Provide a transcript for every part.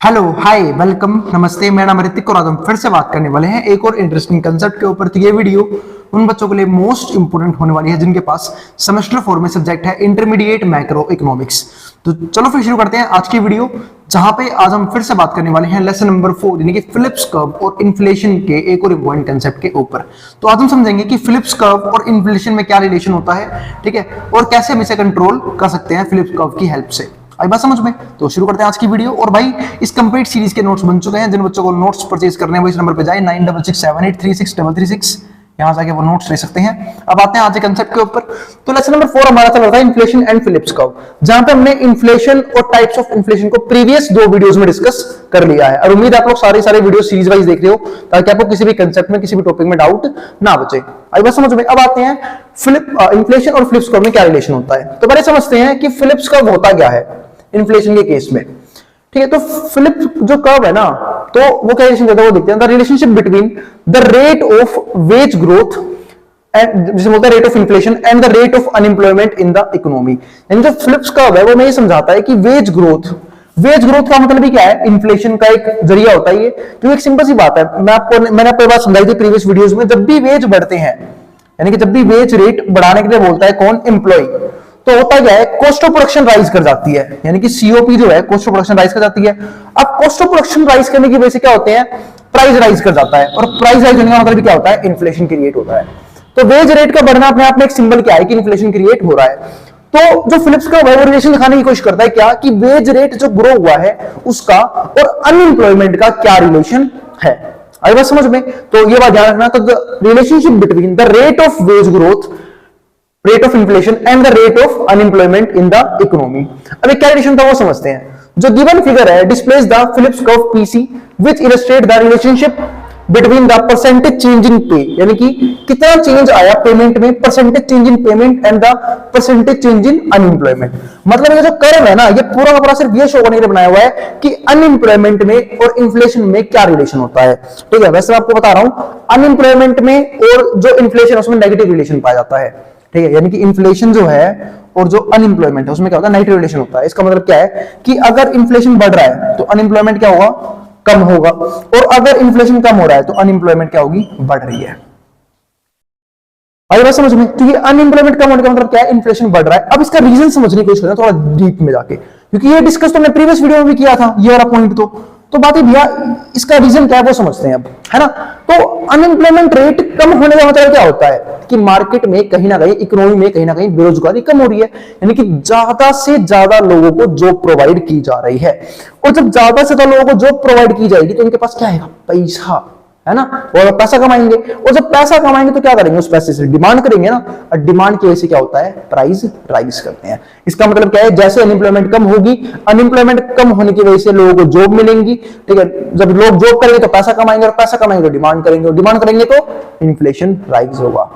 Hello hi welcome नमस्ते। मेरा नाम ऋतिक और आज हम फिर से बात करने वाले हैं एक और इंटरेस्टिंग कंसेप्ट के ऊपर। तो ये वीडियो उन बच्चों के लिए मोस्ट इंपोर्टेंट होने वाली है जिनके पास सेमेस्टर 4 में सब्जेक्ट है इंटरमीडिएट मैक्रो इकोनॉमिक्स। तो चलो फिर शुरू करते हैं आज की वीडियो, जहां पे आज हम फिर से बात करने वाले हैं लेसन नंबर 4 यानी कि फिलिप्स कर्व और इन्फ्लेशन के एक और इंपॉर्टेंट कंसेप्ट के ऊपर। तो आज हम समझेंगे कि फिलिप्स कर्व और इन्फ्लेशन में क्या रिलेशन होता है, ठीक है, और कैसे हम इसे कंट्रोल कर सकते हैं फिलिप्स कर्व की हेल्प से। आई बात समझ में? तो शुरू करते हैं आज की वीडियो। और भाई इस कंप्लीट सीरीज के नोट्स बन चुके हैं। जिन बच्चों को नोट्स परचेज करने हैं वो इस नंबर पे जाए 9667836336, यहां जाके वो नोट्स ले सकते हैं। अब आते हैं आज के कंसेप्ट के ऊपर। तो लेसन नंबर 4 हमारा चल रहा था इन्फ्लेशन एंड फिलिप्स कर्व, जहां पे हमने इन्फ्लेशन और टाइप्स ऑफ इन्फ्लेशन को प्रीवियस 2 वीडियोस में डिस्कस कर लिया है। और उम्मीद है आप लोग सारे वीडियो सीरीज वाइज देख रहे हो ताकि आपको किसी भी कंसेप्ट में किसी भी टॉपिक में डाउट ना बचे। आई बात समझ में? अब आते हैं इन्फ्लेशन और फिलिप्स कर्व में क्या रिलेशन होता है। तो पहले समझते हैं कि फिलिप्स कर्व होता क्या है इन्फ्लेशन के केस में, ठीक है। तो फिलिप जो कर्व है ना, तो वो क्या रिलेशन करता है वो देखते हैं। The relationship between the rate of ways growth and जिसे बोलते हैं rate of inflation and the rate of unemployment in the economy. यानी जो फिलिप्स कर्व है वो हमें ये समझाता है कि वेज ग्रोथ का मतलब ही क्या है, इन्फ्लेशन का एक जरिया होता है ये। तो एक सिंपल सी बात है, मैंने आपको बात समझाई थी प्रीवियस वीडियोस में। जब भी वेज बढ़ते हैं यानी कि जब भी वेज रेट बढ़ाने के लिए बोलता है कौन, एम्प्लॉय, तो होता क्या है, कॉस्ट ऑफ प्रोडक्शन राइज कर जाती है, यानी कि सीओपी जो है कॉस्ट ऑफ प्रोडक्शन राइज कर जाती है। अब कॉस्ट ऑफ प्रोडक्शन राइज करने की वजह से क्या होते हैं, प्राइस राइज कर जाता है, और प्राइस राइज होने का मतलब क्या होता है, इन्फ्लेशन क्रिएट होता है। तो वेज रेट का बढ़ना अपने आप में एक सिंबल क्या है कि इन्फ्लेशन क्रिएट हो रहा है। तो जो फिलिप्स कर्व है वो रिलेशन दिखाने की कोशिश करता है क्या, कि वेज रेट जो ग्रो हुआ है उसका और अनएम्प्लॉयमेंट का क्या रिलेशन है। आई बात समझ में? तो ये बात ध्यान रखना। तो the relationship between the rate of ways growth, rate of inflation and the rate of unemployment in the economy. अभी क्या रिलेशन था वो समझते हैं। जो गिवन फिगर है displace the Phillips curve PC which illustrate the relationship between the percentage change in पे, यानी कि कितना चेंज आया पेमेंट में, percentage change in payment and the percentage change in unemployment. मतलब ये जो कर्व है ना, ये पूरा का पूरा सिर्फ ये शो करने के लिए बनाया हुआ है कि अनएम्प्लॉयमेंट में और इन्फ्लेशन में क्या रिलेशन होता है, ठीक है। वैसे मैं आपको बता रहा हूं, अनएम्प्लॉयमेंट में और जो इन्फ्लेशन है उसमें नेगेटिव रिलेशन पाया जाता है, ठीक है। यानी कि इन्फ्लेशन जो है और जो अनएम्प्लॉयमेंट है उसमें क्या होता है, नेगेटिव रिलेशन होता है। इसका मतलब क्या है कि अगर इन्फ्लेशन बढ़ रहा है तो अनएम्प्लॉयमेंट क्या होगा, कम होगा, और अगर इन्फ्लेशन कम हो रहा है तो अनएम्प्लॉयमेंट क्या होगी, बढ़ रही है। आई बात समझ में? तो ये अनएम्प्लॉयमेंट कम होने का मतलब क्या है, इन्फ्लेशन बढ़ रहा है। अब इसका रीजन समझने की कोशिश करना थोड़ा डीप में जाके, क्योंकि ये डिस्कस तो मैं प्रीवियस वीडियो में भी किया था ये वाला पॉइंट। तो बात है भैया, इसका रीजन क्या है वो समझते हैं अब, है ना। तो अनएम्प्लॉयमेंट रेट कम होने का मतलब क्या होता है कि मार्केट में कहीं ना कहीं, इकोनॉमी में कहीं ना कहीं बेरोजगारी कम हो रही है, यानी कि ज्यादा से ज्यादा लोगों को जॉब प्रोवाइड की जा रही है। और जब ज्यादा से ज्यादा लोगों को जॉब प्रोवाइड की जाएगी तो उनके पास क्या आएगा, पैसा, है ना। और पैसा कमाएंगे, और जब पैसा कमाएंगे तो क्या करेंगे, उस पैसे से डिमांड करेंगे ना, और डिमांड की वजह से क्या होता है, प्राइस राइज करते हैं। इसका मतलब क्या है, जैसे अनएम्प्लॉयमेंट कम होगी, अनएम्प्लॉयमेंट कम होने की वजह से लोगों को जॉब मिलेंगी, ठीक है। जब लोग जॉब करेंगे तो पैसा कमाएंगे, और पैसा कमाएंगे तो डिमांड करेंगे, और डिमांड करेंगे तो इन्फ्लेशन राइज होगा।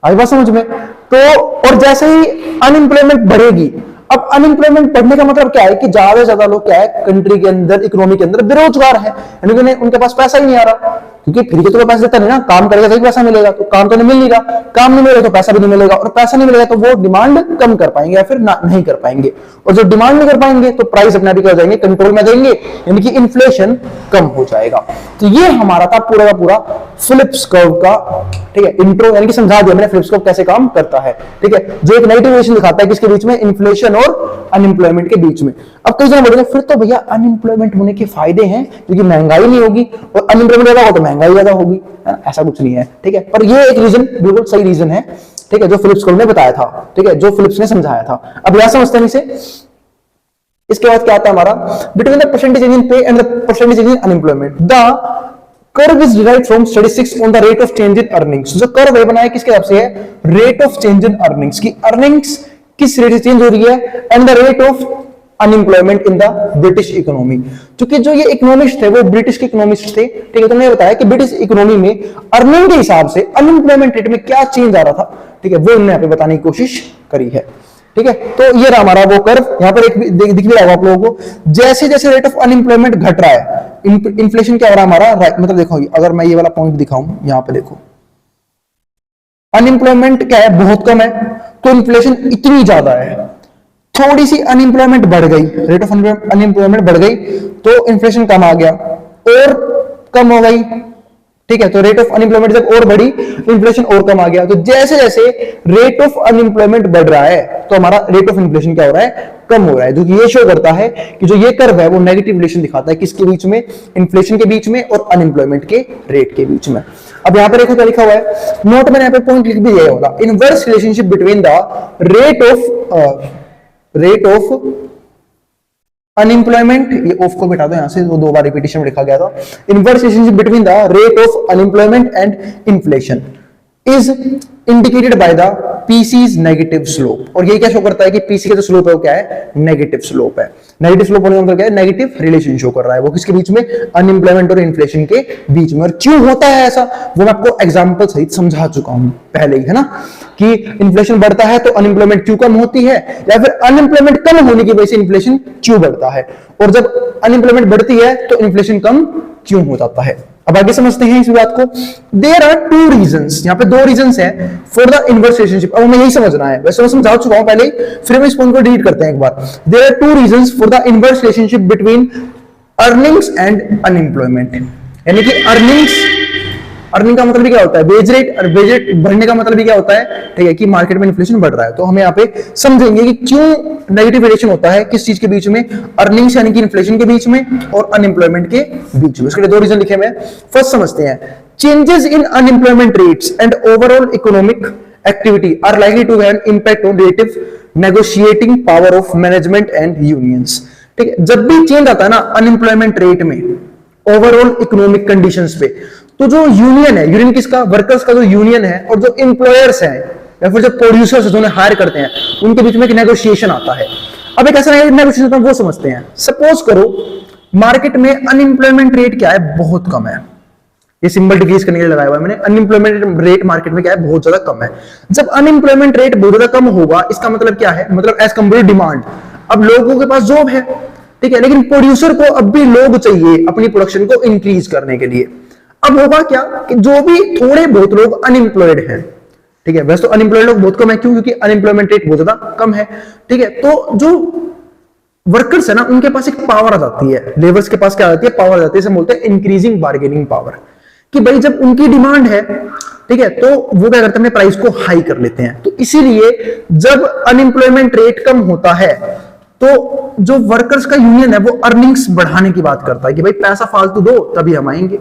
आई बात समझ में? तो और जैसे ही अनएम्प्लॉयमेंट बढ़ेगी, अब अनएम्प्लॉयमेंट बढ़ने का मतलब क्या है कि ज्यादा से ज्यादा लोग क्या है, कंट्री के अंदर, इकोनॉमी के अंदर बेरोजगार है, यानी उनके पास पैसा ही नहीं आ रहा, क्योंकि फ्री के तो पैसा देता नहीं ना, काम करेगा तो पैसा मिलेगा, तो काम तो नहीं मिल नहीं रहा, काम नहीं मिलेगा तो पैसा भी नहीं मिलेगा, और पैसा नहीं मिलेगा तो वो डिमांड कम कर पाएंगे या फिर नहीं कर पाएंगे, और जब डिमांड नहीं कर पाएंगे तो प्राइस अपने आप ही क्या हो जाएंगे, कंट्रोल में जाएंगे, यानी कि इन्फ्लेशन कम हो जाएगा। तो ये हमारा था पूरा का पूरा फिलिप्स कर्व का, ठीक है, इंट्रो, यानी कि समझा दिया मैंने फिलिप्स कर्व कैसे काम करता है, ठीक है, जो एक नेगेटिव रिलेशन दिखाता है किसके बीच में, इन्फ्लेशन और अनएम्प्लॉयमेंट के बीच में। अब कई जन बोलेंगे फिर तो भैया अनएम्प्लॉयमेंट होने के फायदे हैं, क्योंकि महंगाई नहीं होगी, और अनएम्प्लॉयमेंट ज्यादा हो तो महंगाई ज्यादा होगी, ऐसा कुछ नहीं है, ठीक है। पर ये एक रीजन बिल्कुल सही रीजन है, ठीक है, जो फिलिप्स कर्व ने बताया था, ठीक है, जो फिलिप्स ने समझाया था। अब यहां समझते हैं इसे। इसके बाद क्या आता है हमारा, बिटवीन द परसेंटेज इन पे and the percentage in unemployment, the curve is derived from statistics on the rate of change in earnings. जो कर्व है बनाया किसके हिसाब से है, rate of change in earnings, की अर्निंग्स किस रेट से चेंज हो रही है, and the rate of unemployment in the British economy. क्योंकि जो ये इकोनॉमिस्ट थे वो ब्रिटिश के इकोनॉमिस्ट थे, ठीक है। तो मैंने बताया कि ब्रिटिश इकोनॉमी में अर्निंग के हिसाब से अनएम्प्लॉयमेंट रेट में क्या चेंज आ रहा था, ठीक है, वो इन्होंने यहाँ पे बताने की कोशिश करी है, ठीक है। तो ये रहा हमारा वो कर्व, यहाँ पर एक दिख भी रहा होगा आप लोगों को, जैसे जैसे रेट ऑफ अनएम्प्लॉयमेंट घट रहा है, इन्फ्लेशन क्या हो रहा है हमारा, मतलब देखो अगर मैं ये वाला पॉइंट दिखाऊं, यहाँ पे देखो अनएम्प्लॉयमेंट क्या है, बहुत कम है, तो इन्फ्लेशन इतनी ज्यादा है, थोड़ी सी अनएम्प्लॉयमेंट बढ़ गई, रेट ऑफ अनएम्प्लॉयमेंट बढ़ गई तो इन्फ्लेशन कम आ गया और कम हो गई, ठीक है। तो रेट ऑफ अनएम्प्लॉयमेंट जब और बढ़ी, इन्फ्लेशन और कम आ गया। तो जैसे जैसे रेट ऑफ अनएम्प्लॉयमेंट बढ़ रहा है तो हमारा रेट ऑफ इन्फ्लेशन क्या हो रहा है, कम हो रहा है। जो कि ये शो करता है कि जो ये कर्व है वो नेगेटिव रिलेशन दिखाता है किसके बीच में, इन्फ्लेशन के बीच में और अनएम्प्लॉयमेंट के रेट के बीच में। अब यहां पर देखो क्या लिखा हुआ है, नोट मैंने यहां पे पॉइंट लिख भी दिया होगा, inverse relationship between the rate of unemployment, ये ऑफ को बिठा दो यहां से, वो दो बार रिपीटिशन में लिखा गया था। Inverse relationship between the rate of unemployment and inflation is indicated by the PCs negative slope. और ये क्या शो करता है कि पीसी का जो स्लोप है वो क्या है, नेगेटिव स्लोप है। नेगेटिव स्लोप होने का मतलब क्या है, नेगेटिव रिलेशन शो कर रहा है वो किसके बीच में, अनएम्प्लॉयमेंट और इन्फ्लेशन के बीच में। और क्यों होता है ऐसा वो मैं आपको एग्जांपल सहित समझा चुका हूं पहले ही, है ना, कि इन्फ्लेशन बढ़ता है तो अनएम्प्लॉयमेंट क्यों कम होती है, या फिर अनएम्प्लॉयमेंट कम होने की वजह से इन्फ्लेशन क्यों बढ़ता है, और जब अनएम्प्लॉयमेंट बढ़ती है तो इन्फ्लेशन कम क्यों हो जाता है। अब आगे समझते हैं इस बात को। देयर आर टू रीजंस, यहां पे दो रीजंस हैं फॉर द इनवर्स रिलेशनशिप। अब हमें यही समझना है, वैसे मैं समझा चुका हूं पहले, फिर हम इस पॉइंट को डिलीट करते हैं एक बार। There are two reasons for the inverse relationship between earnings and unemployment. यानी कि अर्निंग का मतलब क्या होता है, वेज रेट, और वेज रेट बढ़ने का मतलब क्या होता है, ठीक है, कि मार्केट में इन्फ्लेशन बढ़ रहा है। तो हमें यहाँ पे समझेंगे कि क्यों नेगेटिव रिलेशन होता है किस चीज के बीच में, अर्निंग्स यानी कि इन्फ्लेशन के बीच में और अनएम्प्लॉयमेंट के बीच में। इसके लिए दो रीजन लिखे हुए हैं। फर्स्ट समझते हैं, changes in unemployment rates and overall economic activity are likely to have an impact on relative negotiating power of management and unions. ठीक है, जब भी चेंज आता है ना अनएम्प्लॉयमेंट रेट में, ओवरऑल इकोनॉमिक कंडीशंस पे, तो जो यूनियन है, यूनियन किसका, वर्कर्स का जो यूनियन है, और जो एम्प्लॉयर्स हैं या फिर जो प्रोड्यूसर्स जो हायर करते हैं, उनके बीच में एक नेगोशिएशन आता है। अब एक ऐसा नेगोशिएशन होता है वो समझते हैं। सपोज करो मार्केट में अनएम्प्लॉयमेंट रेट क्या है, बहुत कम है। ये सिंबल डिक्रीज करने के लिए लगाया हुआ है मैंने। अनएम्प्लॉयमेंट रेट मार्केट में क्या है, बहुत ज्यादा कम है। जब अनएम्प्लॉयमेंट रेट बहुत ज्यादा कम होगा, इसका मतलब क्या है, मतलब एज कंपेयर डिमांड, अब लोगों के पास जॉब है, ठीक है, लेकिन प्रोड्यूसर को अब भी लोग चाहिए अपनी प्रोडक्शन को इंक्रीज करने के लिए। अब होगा क्या कि जो भी थोड़े बहुत लोग अनएम्प्लॉयड हैं, ठीक है, वैसे तो अनएम्प्लॉयड लोग बहुत कम है, क्यों, क्योंकि अनएम्प्लॉयमेंट रेट बहुत ज्यादा कम है, ठीक है। तो जो वर्कर्स है ना, उनके पास एक पावर आ जाती है, लेबर्स के पास क्या आ जाती है, पावर आ जाती है, इसे बोलते हैं इंक्रीजिंग बार्गेनिंग पावर। कि भाई जब उनकी डिमांड है, ठीक है, तो वो क्या करते हैं, अपने प्राइस को हाई कर लेते हैं। तो इसीलिए जब अनएम्प्लॉयमेंट रेट कम होता है तो जो वर्कर्स का यूनियन है वो अर्निंग्स बढ़ाने की बात करता है कि भाई पैसा फालतू दो तभी हम आएंगे।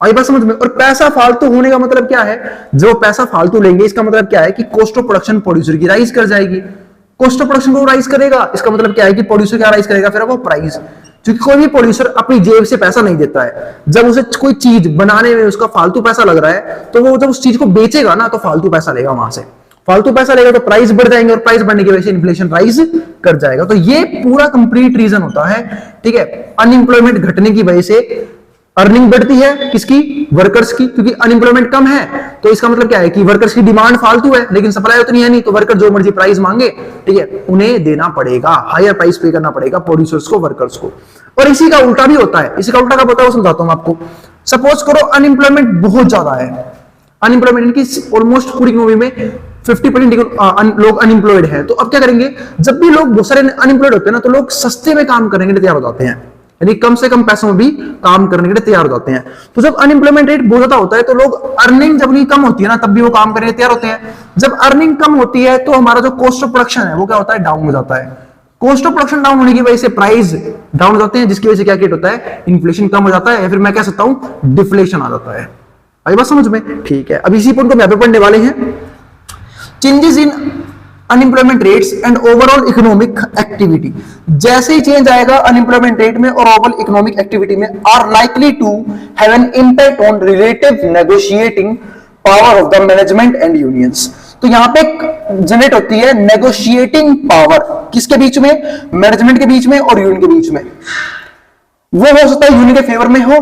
आई बात समझ में। और पैसा फालतू होने का मतलब क्या है, जो पैसा फालतू लेंगे इसका मतलब क्या है कि कॉस्ट ऑफ प्रोडक्शन प्रोड्यूसर की राइज कर जाएगी। कॉस्ट ऑफ प्रोडक्शन को राइज करेगा, इसका मतलब क्या है कि प्रोड्यूसर क्या राइज करेगा, फिर वो प्राइस। क्योंकि कोई भी प्रोड्यूसर अपनी जेब से पैसा नहीं देता है, जब उसे कोई चीज बनाने में उसका फालतू पैसा लग रहा है तो वो जब उस चीज को बेचेगा ना तो फालतू पैसा लेगा, वहां से फालतू पैसा लेगा तो प्राइस बढ़ जाएंगे, और प्राइस बढ़ने की वजह से इन्फ्लेशन राइज कर जाएगा। तो ये पूरा कंप्लीट रीजन होता है, ठीक है। अनएम्प्लॉयमेंट घटने की वजह से अर्निंग बढ़ती है, किसकी, वर्कर्स की, क्योंकि अनएम्प्लॉयमेंट कम है। तो इसका मतलब क्या है कि वर्कर्स की डिमांड फालतू है लेकिन सप्लाई उतनी है नहीं, तो वर्कर जो मर्जी प्राइस मांगे, ठीक है, उन्हें देना पड़ेगा, हायर प्राइस पे करना पड़ेगा प्रोड्यूसर्स को, वर्कर्स को। और इसी का उल्टा भी होता है। इसी का उल्टा का बताओ, समझाता हूं आपको। सपोज करो अनएम्प्लॉयमेंट बहुत ज्यादा है, अनएम्प्लॉयमेंट की ऑलमोस्ट पूरी इकोनॉमी में 50% लोग अनएम्प्लॉयड है। तो अब क्या करेंगे, जब भी लोग बहुत सारे अनएम्प्लॉयड होते हैं ना, तो लोग सस्ते में काम करने के लिए तैयार हो जाते हैं, यानी कम से कम पैसों में भी काम करने के लिए तैयार हो जाते हैं। तो जब अनएम्प्लॉयमेंट रेट बहुत ज्यादा होता है तो लोग, अर्निंग जब उनकी कम होती है ना, तब भी वो काम करने के लिए तैयार होते हैं। जब अर्निंग कम होती है तो हमारा जो कॉस्ट ऑफ प्रोडक्शन है वो क्या होता है, डाउन हो जाता है। कॉस्ट ऑफ प्रोडक्शन डाउन होने की वजह से प्राइस डाउन हो जाते हैं, जिसकी वजह से क्या क्रिएट होता है, इन्फ्लेशन कम हो जाता है, या फिर मैं कह सकता हूं डिफ्लेशन आ जाता है। आई बात समझ में, ठीक है। अब इसी पॉइंट को यहाँ पे पढ़ने वाले हैं। Changes in unemployment rates and overall economic activity, जैसे ही चेंज आएगा अनएम्प्लॉयमेंट रेट में और ओवरऑल इकोनॉमिक एक्टिविटी में, are likely to have an impact on relative negotiating power of the management and unions. तो यहां पे जनरेट होती है नेगोशिएटिंग पावर, किसके बीच में, मैनेजमेंट के बीच में और यूनियन के बीच में। वो हो सकता है यूनियन के फेवर में हो,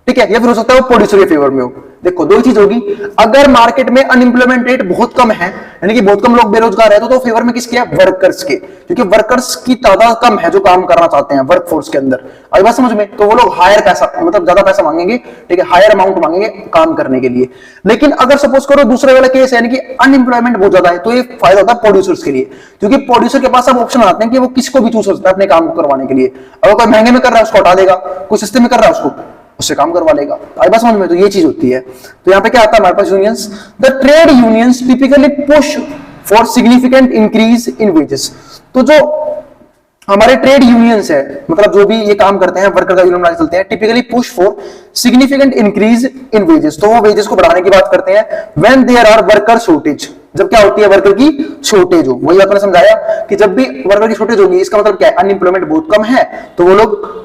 ठीक है, या फिर हो सकता है वो प्रोड्यूसर के फेवर में हो। देखो दो चीज होगी, अगर मार्केट में अनएम्प्लॉयमेंट रेट बहुत कम है, यानी कि बहुत कम लोग बेरोजगार है, तो फेवर में किसके है? वर्कर्स के, क्योंकि वर्कर्स की तादाद कम है जो काम करना चाहते हैं वर्क फोर्स के अंदर। आई बात समझ में? तो वो लोग हायर पैसा, मतलब ज्यादा पैसा मांगेंगे, ठीक है, हायर अमाउंट मांगेंगे काम करने के लिए। लेकिन अगर सपोज करो दूसरे वाला केस है, यानी कि अनएम्प्लॉयमेंट बहुत ज्यादा है, तो ये फायदा होता है प्रोड्यूसर्स के लिए, क्योंकि प्रोड्यूसर के पास अब ऑप्शन आते हैं कि वो किसको भी चूज सकता है अपने काम को करवाने के लिए। अगर कोई महंगे में कर रहा है उसको हटा देगा, कोई सस्ते में कर रहा है उसको उससे काम करवा लेगा। आई बात समझ में? तो ये चीज होती है। तो यहां पे क्या आता है हमारे पास? Unions. The trade unions typically push for significant increase in wages. तो जो हमारे ट्रेड यूनियंस है, मतलब जो भी ये काम करते हैं, वर्कर का यूनियन चलते हैं, typically push for significant increase in wages. तो वो वेजेस को बढ़ाने की बात करते हैं when there are worker shortage, जब क्या होती है? वर्कर की शॉर्टेज हो। वही आपने समझाया कि जब भी वर्कर की शॉर्टेज होगी, इसका मतलब क्या है? अनएम्प्लॉयमेंट बहुत कम है, तो वो लोग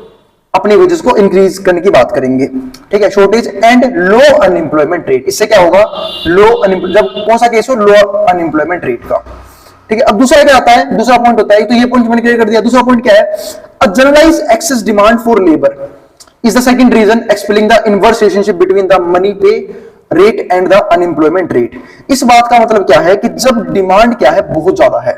अपनी वेजेस को इंक्रीज करने की बात करेंगे, ठीक है। Shortage and low unemployment rate, इससे क्या होगा? लो अनएम्प्लॉयमेंट, जब कौन सा केस हो? लो अनएम्प्लॉयमेंट रेट का, ठीक है। अब दूसरा क्या आता है? दूसरा पॉइंट होता है, तो ये पॉइंट मैंने क्लियर कर दिया। दूसरा पॉइंट क्या है? A generalised excess demand for labour is the second reason explaining the inverse relationship between the money pay rate and the unemployment rate. इस बात का मतलब क्या है कि जब डिमांड क्या है? बहुत ज्यादा है,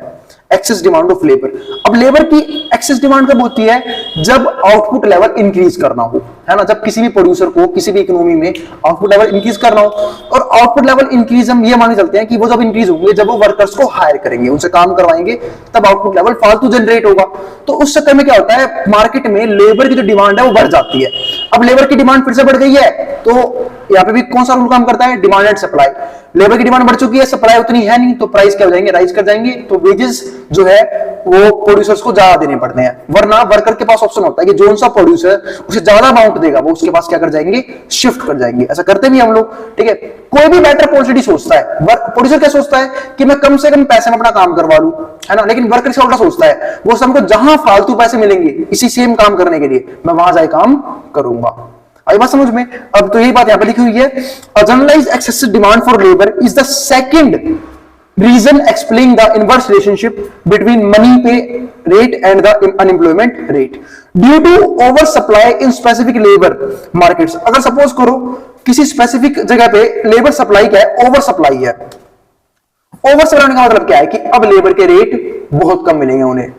एक्सेस डिमांड ऑफ लेबर। अब लेबर की एक्सेस डिमांड कब होती है? जब आउटपुट लेवल इंक्रीज करना हो, है ना। जब किसी भी प्रोड्यूसर को किसी भी इकोनॉमी में आउटपुट लेवल इंक्रीज करना हो, और आउटपुट लेवल इंक्रीज हम ये माने चलते हैं कि वो जब इंक्रीज होंगे, जब वो वर्कर्स को हायर करेंगे, उनसे काम करवाएंगे, तब आउटपुट लेवल फालतू जनरेट होगा। तो उस चक्कर में क्या होता है? मार्केट में लेबर की जो डिमांड है वो बढ़ जाती है। अब लेबर की डिमांड फिर से बढ़ गई है, तो यहाँ पे भी कौन सा रूल काम करता है? Demand and supply. लेबर की डिमांड बढ़ चुकी है, सप्लाई उतनी है नहीं, तो प्राइस क्या हो जाएंगे? राइज कर जाएंगे। तो वेजेस जो है वो प्रोड्यूसर्स को ज्यादा देने पड़ते हैं, वरना वर्कर के पास ऑप्शन होता है कि जो सा प्रोड्यूसर उसे ज्यादा अमाउंट देगा, वो उसके पास क्या कर जाएंगे? शिफ्ट कर जाएंगे। ऐसा करते भी हम लोग, ठीक है। कोई भी बेटर पॉलिसी सोचता है, प्रोड्यूसर क्या सोचता है कि मैं कम से कम पैसे में अपना काम करवा लूं, है ना। लेकिन वर्कर से उल्टा सोचता है, वो हमको जहां फालतू पैसे मिलेंगे इसी सेम काम करने के लिए, मैं वहां जाए काम करूंगा। आई बात समझ में? अब तो यही बात यहां पे लिखी हुई है, a generalised excessive demand for labour is the second reason explaining the inverse relationship between money pay rate and the unemployment rate due to over supply in specific labour markets. अगर सपोज करो किसी specific जगह पे labour supply क्या है? Over supply है। Over supply का मतलब क्या है? कि अब लेबर के रेट बहुत कम मिलेंगे उन्हें,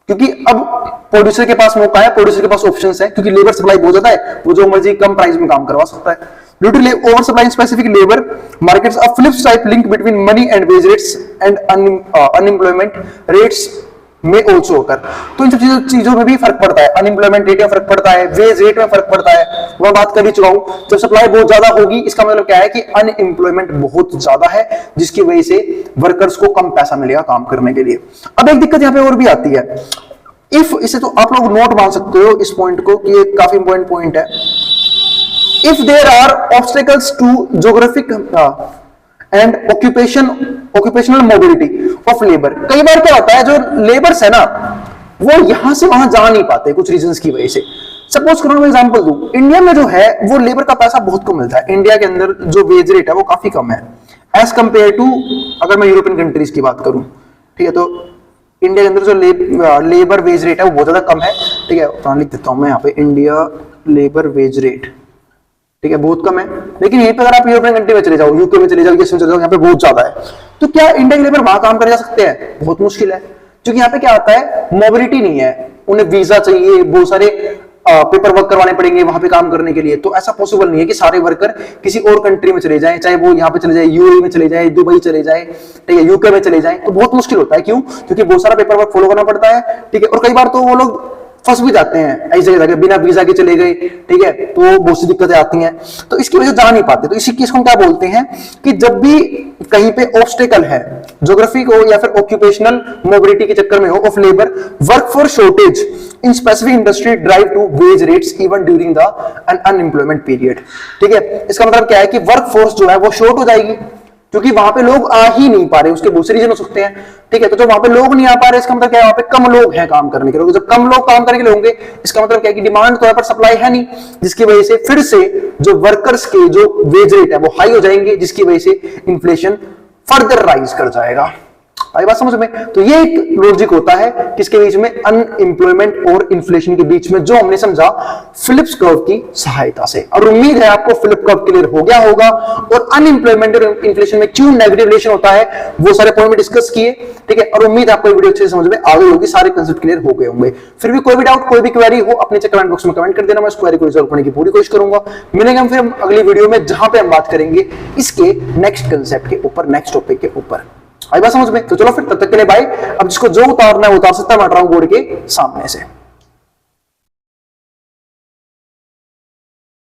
क्योंकि अब प्रोड्यूसर के पास मौका है, प्रोड्यूसर के पास ऑप्शंस है, क्योंकि लेबर सप्लाई बहुत ज्यादा है, वो जो मर्जी कम प्राइस में काम करवा सकता है। Due to over supply in specific labour markets, a flip side link between money and wage rates and unemployment rates में ऑल्सो होकर। तो इन सब चीजों में भी फर्क पड़ता है, अनएम्प्लॉयमेंट रेट में फर्क पड़ता है, वेज रेट में फर्क पड़ता है। वह बात कर ही चुका हूं। जब सप्लाई बहुत ज्यादा होगी, इसका मतलब क्या है कि अनएम्प्लॉयमेंट बहुत ज्यादा है, जिसकी वजह से वर्कर्स को कम पैसा मिलेगा काम करने के लिए। अब एक दिक्कत यहां पे और भी आती है, इफ, इसे तो आप लोग नोट मान सकते हो इस पॉइंट को कि ये काफी इंपॉर्टेंट पॉइंट है। If there are obstacles to geographic and occupational mobility of labour. कई बार क्या होता है, जो लेबर्स है ना, वो यहां से वहां जा नहीं पाते कुछ रीजंस की वजह से। सपोज करो मैं एग्जांपल दूं, इंडिया में जो है वो लेबर का पैसा बहुत कम मिलता है। इंडिया के अंदर जो वेज रेट है वो काफी कम है एज कंपेयर टू, अगर मैं यूरोपियन कंट्रीज की बात करूं, ठीक है। तो इंडिया के अंदर जो लेबर वेज रेट है वो बहुत ज्यादा कम है, ठीक है। लिख देता हूं मैं यहाँ पे, इंडिया लेबर वेज रेट, ठीक है, बहुत कम है। लेकिन यहीं पे अगर आप यूरोपियन कंट्री में चले जाओ, यूके में चले जाओ, यूएस में चले जाओ, यहाँ पे बहुत ज्यादा है। तो क्या इंडियन लेबर वहां काम कर जा सकते हैं? बहुत मुश्किल है, क्योंकि यहाँ पे क्या होता है, मोबिलिटी नहीं है, उन्हें वीजा चाहिए, बहुत सारे पेपर वर्क करवाने पड़ेंगे वहां पे काम करने के लिए। तो ऐसा पॉसिबल नहीं है कि सारे वर्कर किसी और कंट्री में चले जाएं, चाहे वो यहाँ पे चले जाए, यूएई में चले जाए, दुबई चले जाए, ठीक है, यूके में चले जाए। तो बहुत मुश्किल होता है। क्यों? क्योंकि बहुत सारा पेपर वर्क फॉलो करना पड़ता है, ठीक है। और कई बार तो वो लोग फंस भी जाते हैं ऐसी जगह जाके, बिना वीजा के चले गए, ठीक है, तो बहुत सी दिक्कतें आती हैं। तो इसकी वजह से जा नहीं पाते। तो इसी केस को हम क्या बोलते हैं कि जब भी कहीं पे ऑब्स्टेकल है, ज्योग्राफिक हो या फिर ऑक्यूपेशनल मोबिलिटी के चक्कर में हो of labour, workforce shortage in specific industry drive to wage rates even during the unemployment period, ठीक है। इसका मतलब क्या है कि वर्कफोर्स जो है वो शॉर्ट हो जाएगी, क्योंकि वहां पे लोग आ ही नहीं पा रहे। उसके दूसरे रीजन हो सकते हैं, ठीक है। तो जब वहां पे लोग नहीं आ पा रहे, इसका मतलब क्या है, वहां पे कम लोग हैं काम करने के लिए। जब कम लोग काम करने के लिए होंगे, इसका मतलब क्या है कि डिमांड तो है पर सप्लाई है नहीं, जिसकी वजह से फिर से जो वर्कर्स के जो वेज रेट है वो हाई हो जाएंगे, जिसकी वजह से इन्फ्लेशन फर्दर राइज कर जाएगा। आई बात समझ में? तो ये एक लॉजिक होता है किसके बीच में, अनएम्प्लॉयमेंट और इन्फ्लेशन के बीच में, जो हमने समझा फिलिप्स कर्व की सहायता से। और उम्मीद है आपको फिलिप कर्व क्लियर हो गया होगा और अनएम्प्लॉयमेंट और इन्फ्लेशन में क्यों नेगेटिव रिलेशन होता है वो सारे पॉइंट में डिस्कस किए, ठीक है। और उम्मीद है आपको वीडियो अच्छे से समझ में आ गई होगी, सारे कंसेप्ट क्लियर हो गए होंगे। फिर भी कोई भी डाउट, कोई भी क्वेरी हो अपने कमेंट बॉक्स में कमेंट कर देना, मैं उस क्वेरी को रिजॉल्व करने की पूरी कोशिश करूंगा। मिलेंगे हम फिर अगली वीडियो में, जहां पे हम बात करेंगे इसके नेक्स्ट कंसेप्ट के ऊपर, नेक्स्ट टॉपिक के ऊपर। आई बात समझ में? तो चलो फिर तब तक के लिए बाय। अब जिसको जो उतारना है उतार सकता है, मैं हट रहा हूं बोर्ड के सामने से।